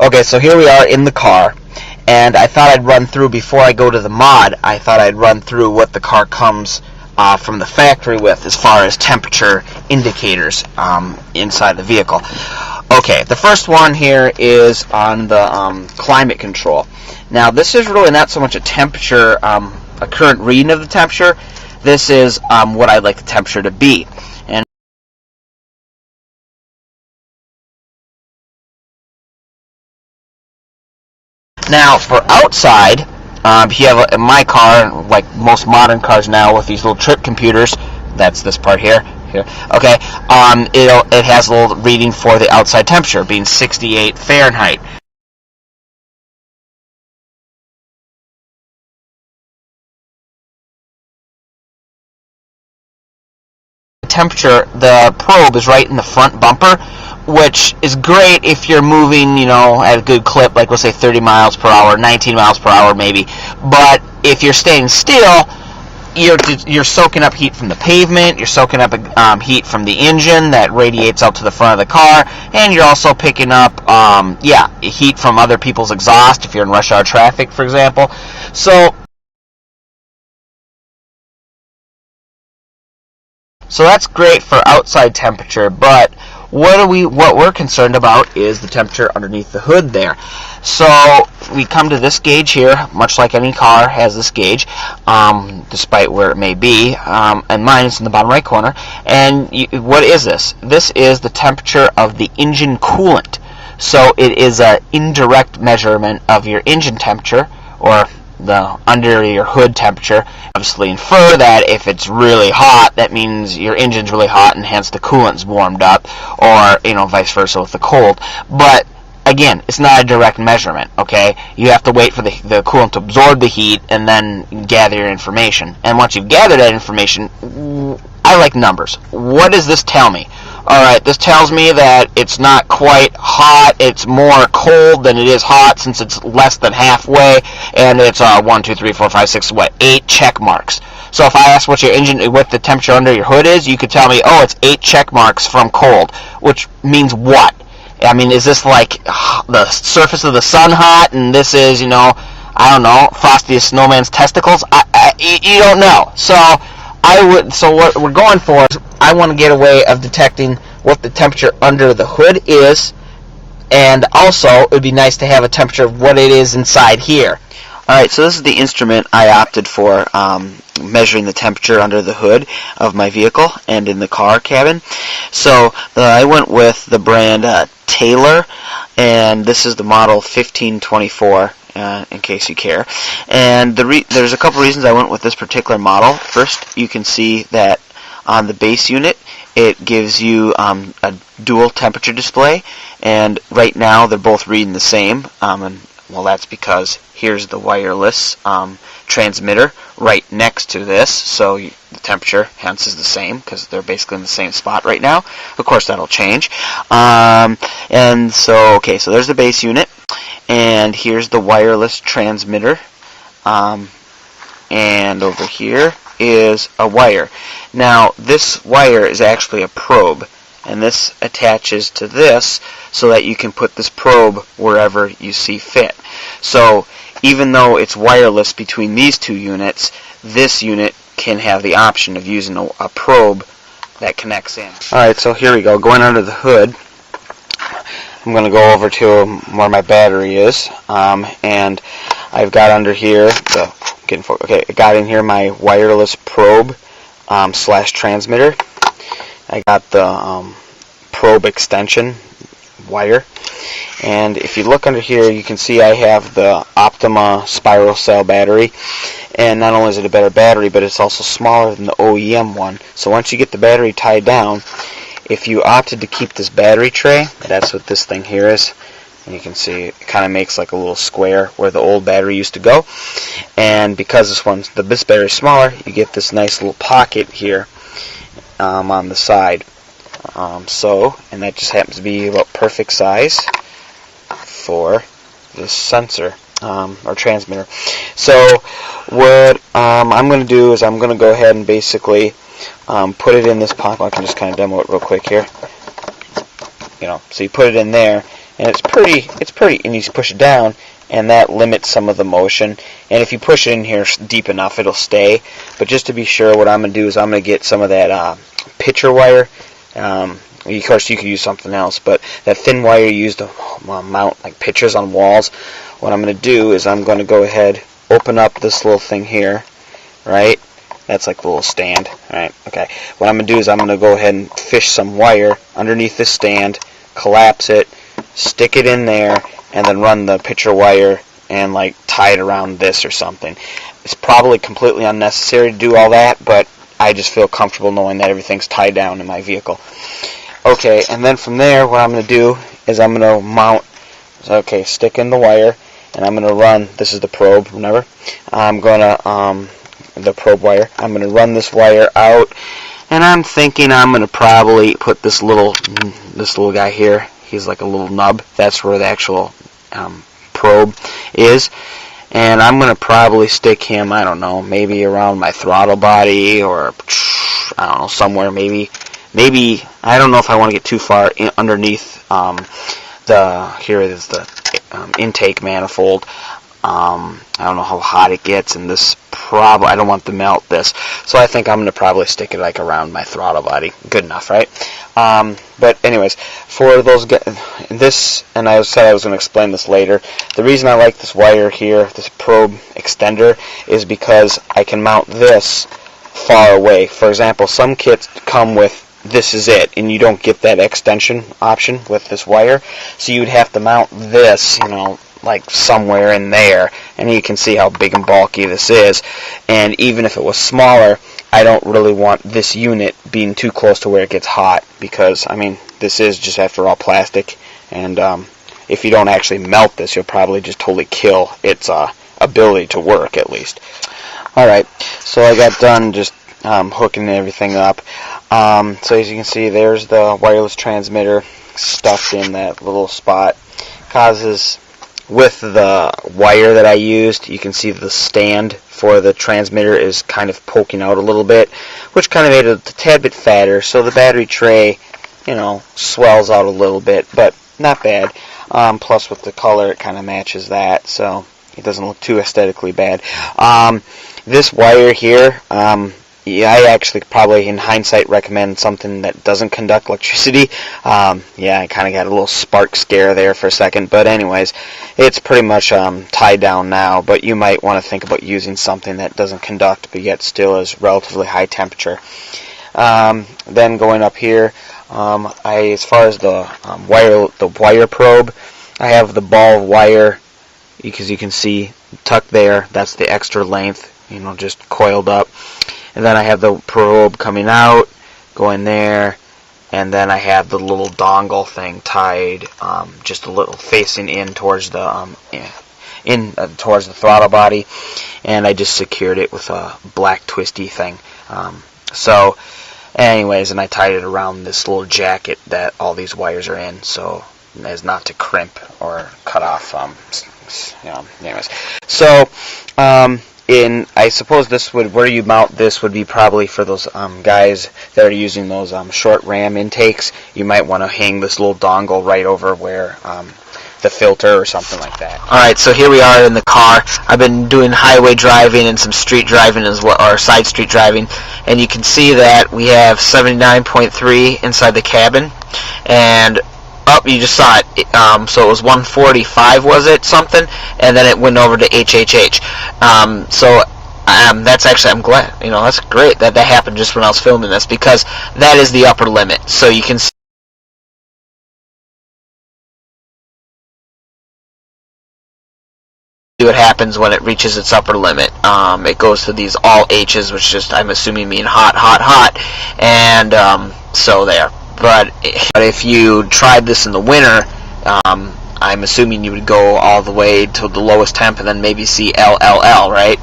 Okay, so here we are in the car, and I thought I'd run through, before I go to the mod, I thought I'd run through what the car comes from the factory with as far as temperature indicators inside the vehicle. Okay, the first one here is on the climate control. Now, this is really not so much a temperature, a current reading of the temperature. This is what I'd like the temperature to be. And now, for outside, if you have in my car, like most modern cars now with these little trip computers, that's this part here. Okay, it has a little reading for the outside temperature, being 68 Fahrenheit. Temperature, the probe is right in the front bumper, which is great if you're moving, at a good clip, like we'll say 30 miles per hour, 19 miles per hour maybe. But if you're staying still, you're soaking up heat from the pavement, you're soaking up heat from the engine that radiates out to the front of the car, and you're also picking up heat from other people's exhaust if you're in rush hour traffic, for example. So that's great for outside temperature, but what we're concerned about is the temperature underneath the hood there. So we come to this gauge here, much like any car has this gauge, despite where it may be, and mine is in the bottom right corner. And what is this? This is the temperature of the engine coolant. So it is an indirect measurement of your engine temperature, or the under your hood temperature. Obviously infer that if it's really hot, that means your engine's really hot and hence the coolant's warmed up, or vice versa with the cold. But again, it's not a direct measurement, okay? You have to wait for the coolant to absorb the heat and then gather your information. And once you've gathered that information, I like numbers. What does this tell me? Alright, this tells me that it's not quite hot, it's more cold than it is hot, since it's less than halfway, and it's 1, 2, 3, 4, 5, 6, 8 check marks. So if I ask what the temperature under your hood is, you could tell me, oh, it's 8 check marks from cold, which means what? I mean, is this like the surface of the sun hot, and this is, I don't know, Frosty the Snowman's testicles? You don't know. So what we're going for is, I want to get a way of detecting what the temperature under the hood is, and also it would be nice to have a temperature of what it is inside here. Alright, so this is the instrument I opted for measuring the temperature under the hood of my vehicle and in the car cabin. So I went with the brand Taylor, and this is the model 1524. In case you care. And there's a couple reasons I went with this particular model. First, you can see that on the base unit, it gives you a dual temperature display, and right now they're both reading the same. Well, that's because here's the wireless transmitter right next to this, so the temperature hence is the same because they're basically in the same spot right now. Of course, that'll change. And so there's the base unit. And here's the wireless transmitter, and over here is a wire. Now, this wire is actually a probe, and this attaches to this so that you can put this probe wherever you see fit. So, even though it's wireless between these two units, this unit can have the option of using a probe that connects in. Alright, so here we go, going under the hood. I'm going to go over to where my battery is, and I've got under here I got in here my wireless probe slash transmitter. I got the probe extension wire, and if you look under here, you can see I have the Optima spiral cell battery, and not only is it a better battery, but it's also smaller than the OEM one. So once you get the battery tied down, if you opted to keep this battery tray, that's what this thing here is, and you can see it kind of makes like a little square where the old battery used to go. And because this battery is smaller, you get this nice little pocket here on the side. And that just happens to be about perfect size for this sensor or transmitter. So what I'm going to do is I'm going to go ahead and basically put it in this pocket. I can just kind of demo it real quick here. So you put it in there, and it's pretty, and you push it down, and that limits some of the motion. And if you push it in here deep enough, it'll stay. But just to be sure, what I'm going to do is I'm going to get some of that pitcher wire. Of course, you could use something else, but that thin wire used to mount like pitchers on walls. What I'm going to do is I'm going to go ahead, open up this little thing here, right? That's like the little stand, right? Okay. What I'm going to do is I'm going to go ahead and fish some wire underneath this stand, collapse it, stick it in there, and then run the pitcher wire and like tie it around this or something. It's probably completely unnecessary to do all that, but I just feel comfortable knowing that everything's tied down in my vehicle. Okay, and then from there, what I'm going to do is I'm going to mount, okay, stick in the wire, and I'm going to run, this is the probe, remember? I'm going to, the probe wire, I'm going to run this wire out, and I'm thinking I'm going to probably put this little guy here, he's like a little nub, that's where the actual probe is, and I'm going to probably stick him, I don't know, maybe around my throttle body, or, I don't know, somewhere, maybe, I don't know if I want to get too far underneath here is the intake manifold. I don't know how hot it gets, and this I don't want to melt this, so I think I'm going to probably stick it like around my throttle body. Good enough, right? But anyways, for those this, and I said I was going to explain this later. The reason I like this wire here, this probe extender, is because I can mount this far away. For example, some kits come with this is it, and you don't get that extension option with this wire, so you'd have to mount this, like somewhere in there, and you can see how big and bulky this is. And even if it was smaller, I don't really want this unit being too close to where it gets hot, because I mean, this is just after all plastic, and if you don't actually melt this, you'll probably just totally kill its ability to work, at least. Alright, so I got done just hooking everything up. So as you can see, there's the wireless transmitter stuffed in that little spot. Causes, with the wire that I used, you can see the stand for the transmitter is kind of poking out a little bit, which kind of made it a tad bit fatter, so the battery tray, swells out a little bit, but not bad. Plus with the color, it kind of matches that, so it doesn't look too aesthetically bad. This wire here, yeah, I actually probably in hindsight recommend something that doesn't conduct electricity. Yeah, I kind of got a little spark scare there for a second, but anyways, it's pretty much tied down now, but you might want to think about using something that doesn't conduct but yet still is relatively high temperature. Then going up here, as far as the wire probe, I have the ball wire, because you can see tucked there, that's the extra length, just coiled up. And then I have the probe coming out, going there, and then I have the little dongle thing tied, just a little facing in towards the towards the throttle body, and I just secured it with a black twisty thing. So, anyways, and I tied it around this little jacket that all these wires are in, so as not to crimp or cut off. Anyways, so. I suppose this would, where you mount this would be probably for those guys that are using those short RAM intakes. You might want to hang this little dongle right over where the filter or something like that. Alright, so here we are in the car. I've been doing highway driving and some street driving as well, or side street driving, and you can see that we have 79.3 inside the cabin, and you just saw it. So it was 145, was it, something? And then it went over to HHH. That's actually, I'm glad, that's great that happened just when I was filming this, because that is the upper limit. So you can see what happens when it reaches its upper limit. It goes to these all H's, which just, I'm assuming, mean hot, hot, hot. And so there. But if you tried this in the winter, I'm assuming you would go all the way to the lowest temp and then maybe see LLL, right?